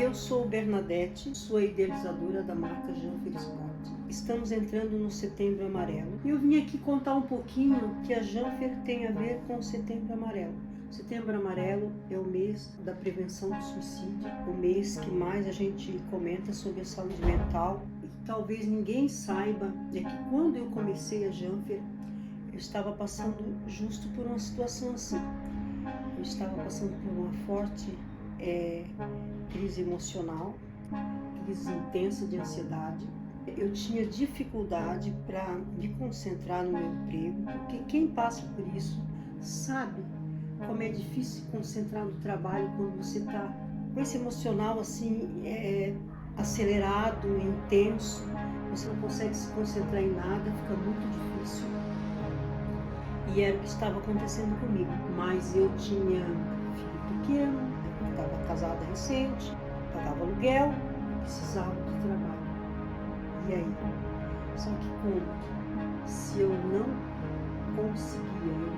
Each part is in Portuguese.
Eu sou Bernadette, sou a idealizadora da marca Janfer Sport. Estamos entrando no Setembro Amarelo e eu vim aqui contar um pouquinho que a Janfer tem a ver com o Setembro Amarelo. Setembro Amarelo é o mês da prevenção do suicídio, o mês que mais a gente comenta sobre a saúde mental. E talvez ninguém saiba é que quando eu comecei a Janfer, eu estava passando justo por uma situação assim. Eu estava passando por uma forte crise emocional, crise intensa de ansiedade. Eu tinha dificuldade para me concentrar no meu emprego, porque quem passa por isso sabe como é difícil se concentrar no trabalho quando você está com esse emocional assim acelerado, intenso, você não consegue se concentrar em nada, fica muito difícil. E era o que estava acontecendo comigo, mas eu tinha um filho pequeno, estava casada recente, pagava aluguel, precisava de trabalho. E aí? Só que como? Se eu não conseguia, eu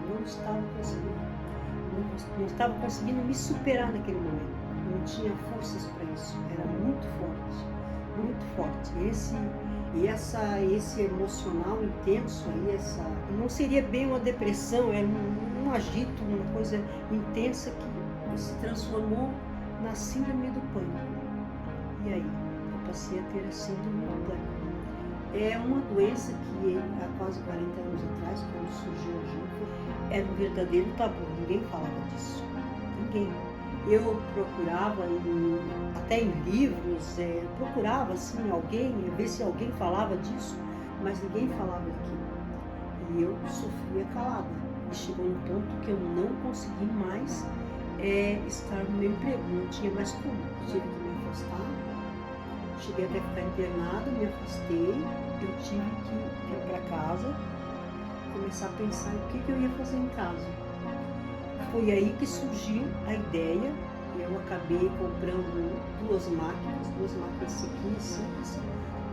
não estava conseguindo me superar naquele momento. Eu não tinha forças para isso, era muito forte, muito forte. Esse emocional intenso aí, não seria bem uma depressão, era um agito, uma coisa intensa que se transformou na síndrome do pânico. E aí, eu passei a ter a síndrome do pânico. É uma doença que há quase 40 anos atrás, quando surgiu a Janfer, era um verdadeiro tabu, ninguém falava disso, ninguém. Eu procurava, até em livros, procurava assim ver se alguém falava disso, mas ninguém falava daquilo. E eu sofria calada. E chegou um ponto que eu não consegui mais estar no meu emprego, não tinha mais como. Eu tive que me afastar, cheguei até a ficar internada, me afastei, eu tive que ir para casa, começar a pensar o que eu ia fazer em casa. Foi aí que surgiu a ideia. Eu acabei comprando duas máquinas sequinhas simples,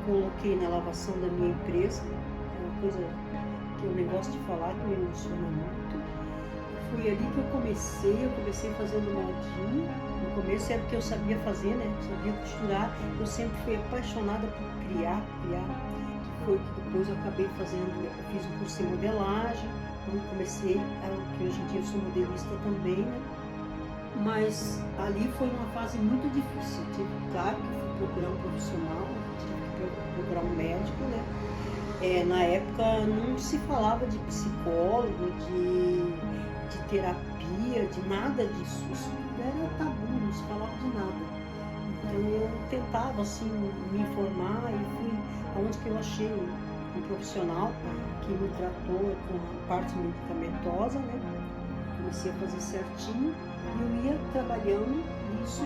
coloquei na lavação da minha empresa. É uma coisa que eu nem gosto de falar, que me emociona muito. Foi ali que eu comecei fazendo moldinho. No começo era o que eu sabia fazer, né? Eu sabia costurar. Eu sempre fui apaixonada por criar. Que foi que depois eu acabei fazendo, eu fiz um curso de modelagem. Quando comecei, que hoje em dia eu sou modelista também, né? Mas ali foi uma fase muito difícil. Claro que fui procurar um profissional, tive que procurar um médico, né? Na época não se falava de psicólogo, de terapia, de nada disso. Isso era tabu, não se falava de nada. Então eu tentava assim me informar e fui aonde que eu achei um profissional que me tratou com a parte medicamentosa, né? Comecei a fazer certinho e eu ia trabalhando nisso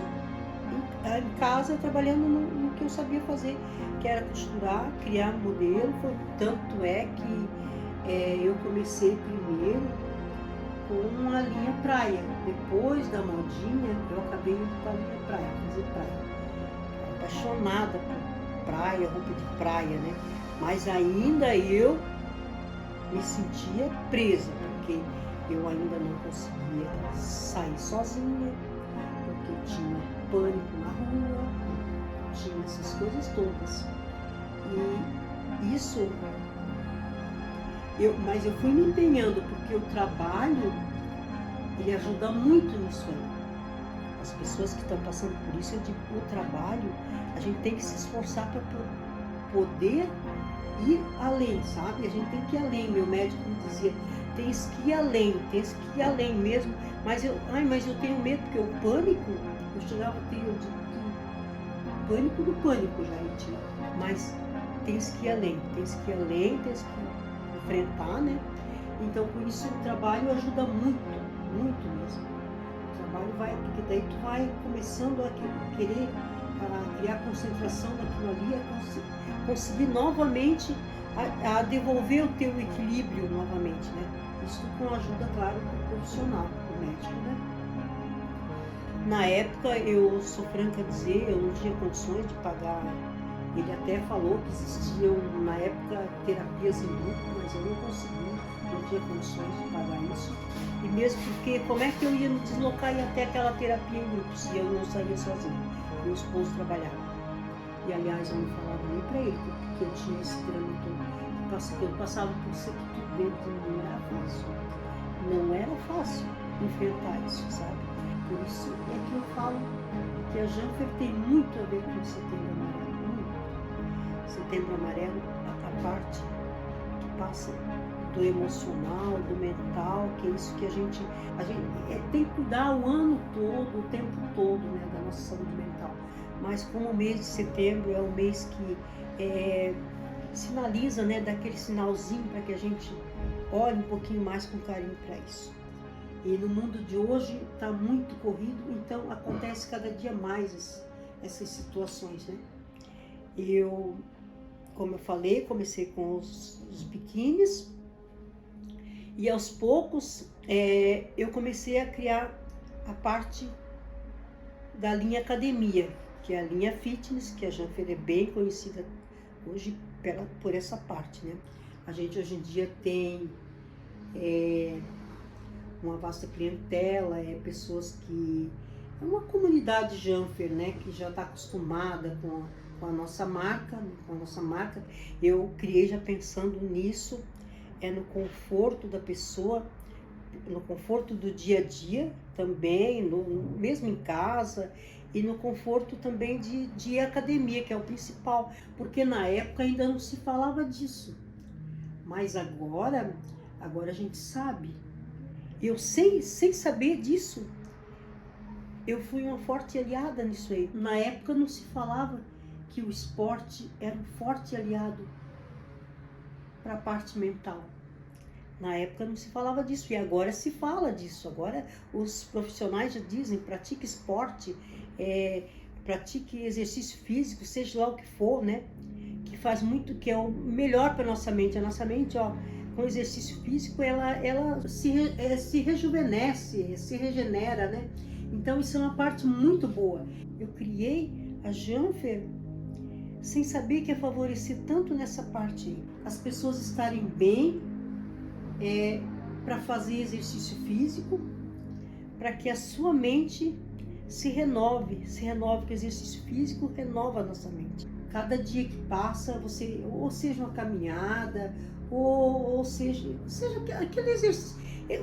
em casa, trabalhando no que eu sabia fazer, que era costurar, criar modelo. Tanto é que eu comecei primeiro com a linha praia. Depois da modinha, eu acabei indo para a linha praia, fazer praia. Apaixonada por praia, roupa de praia, né? Mas ainda eu me sentia presa, porque eu ainda não conseguia sair sozinha, porque eu tinha pânico na rua, tinha essas coisas todas. E isso, mas eu fui me empenhando, porque o trabalho, ele ajuda muito nisso aí. As pessoas que estão passando por isso, eu digo, o trabalho, a gente tem que se esforçar para poder ir além, sabe? A gente tem que ir além. Meu médico me dizia, tens que ir além mesmo. Mas eu tenho medo, porque o pânico, eu chegava a ter pânico do pânico já eu tinha. Mas tens que ir além, tens que enfrentar, né? Então, com isso, o trabalho ajuda muito, muito mesmo. O trabalho porque daí tu vai começando a querer criar concentração naquilo ali, a conseguir novamente a devolver o teu equilíbrio novamente, né? Isso com a ajuda, claro, do profissional, do médico, né? Na época, eu sou franca a dizer, eu não tinha condições de pagar. Ele até falou que existiam, na época, terapias em grupo, mas eu não consegui, não tinha condições de pagar isso. E mesmo porque, como é que eu ia me deslocar e ir até aquela terapia em grupo, se eu não saía sozinha? meu esposo trabalhava. E aliás, eu não falava nem para ele que eu tinha esse drama todo. Eu passava por isso aqui tudo dentro de mim, não era fácil. Não era fácil enfrentar isso, sabe? Por isso é que eu falo que a Janfer tem muito a ver com o Setembro Amarelo. Muito. Setembro Amarelo, a parte que passa do emocional, do mental, que é isso que a gente tem que cuidar o ano todo, o tempo todo, né, da nossa saúde mental. Mas como o mês de setembro é um mês que sinaliza, né, daquele sinalzinho para que a gente olhe um pouquinho mais com carinho para isso. E no mundo de hoje está muito corrido, então acontece cada dia mais essas situações, né? Como eu falei, comecei com os biquínis e aos poucos eu comecei a criar a parte da linha academia, que é a linha fitness, que a Janfer é bem conhecida hoje por essa parte, né? A gente hoje em dia tem uma vasta clientela, pessoas que... É uma comunidade Janfer, né? Que já está acostumada com a nossa marca, Eu criei já pensando nisso, no conforto da pessoa, no conforto do dia a dia também, mesmo em casa, e no conforto também de ir à academia, que é o principal, porque na época ainda não se falava disso. Mas agora a gente sabe. Eu sem saber disso, eu fui uma forte aliada nisso aí. Na época não se falava que o esporte era um forte aliado para a parte mental. Na época não se falava disso, e agora se fala disso. Agora os profissionais já dizem, pratique esporte, pratique exercício físico, seja lá o que for, né? Que faz muito, que é o melhor para a nossa mente. A nossa mente, com exercício físico, ela se rejuvenesce, se regenera, né? Então isso é uma parte muito boa. Eu criei a Janfer sem saber que ia favorecer tanto nessa parte aí. As pessoas estarem bem, para fazer exercício físico, para que a sua mente se renove, que o exercício físico renova a nossa mente. Cada dia que passa, você, ou seja uma caminhada, ou seja aquele exercício,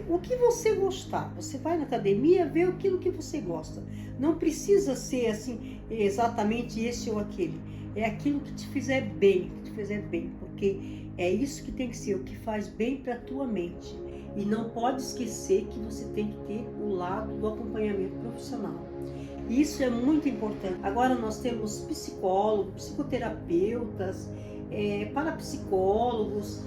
o que você gostar. Você vai na academia, vê aquilo que você gosta. Não precisa ser assim, exatamente esse ou aquele. É aquilo que te fizer bem, porque é isso que tem que ser, o que faz bem para a tua mente. E não pode esquecer que você tem que ter o lado do acompanhamento profissional. Isso é muito importante. Agora nós temos psicólogos, psicoterapeutas, parapsicólogos,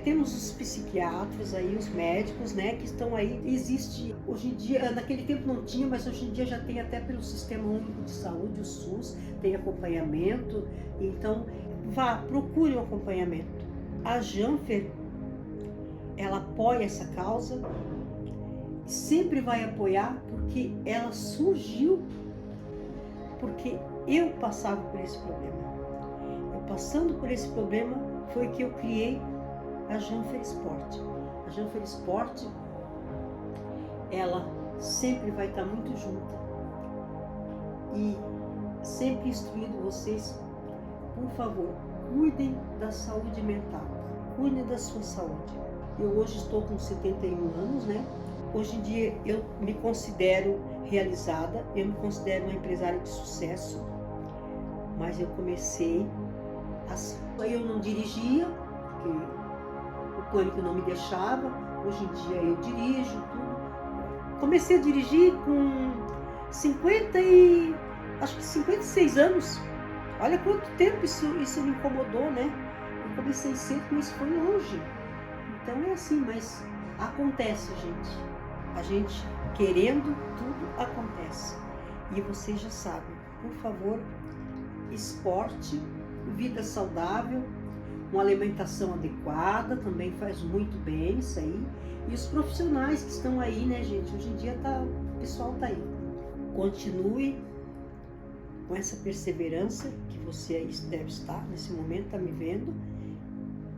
temos os psiquiatras aí, os médicos, né, que estão aí. Existe, hoje em dia, naquele tempo não tinha, mas hoje em dia já tem até pelo Sistema Único de Saúde, o SUS, tem acompanhamento. Então, procure um acompanhamento. A Janfer, ela apoia essa causa, sempre vai apoiar, porque ela surgiu porque eu passava por esse problema. Eu passando por esse problema foi que eu criei a Janfer Sport. A Janfer Sport, ela sempre vai estar muito junta e sempre instruindo vocês, por favor, cuidem da saúde mental, cuidem da sua saúde. Eu hoje estou com 71 anos, né? Hoje em dia eu me considero realizada, eu me considero uma empresária de sucesso, mas eu comecei assim. Eu não dirigia, porque o pânico não me deixava. Hoje em dia eu dirijo, tudo. Comecei a dirigir com 56 anos. Olha quanto tempo isso me incomodou, né? Eu comecei cedo, mas foi longe. Então é assim, mas acontece, gente. A gente querendo, tudo acontece. E vocês já sabem, por favor, esporte, vida saudável, uma alimentação adequada, também faz muito bem isso aí. E os profissionais que estão aí, né, gente? Hoje em dia o pessoal tá aí. Continue com essa perseverança que você aí deve estar nesse momento, tá me vendo.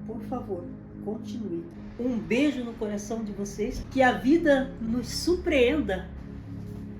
Por favor, continue. Um beijo no coração de vocês, que a vida nos surpreenda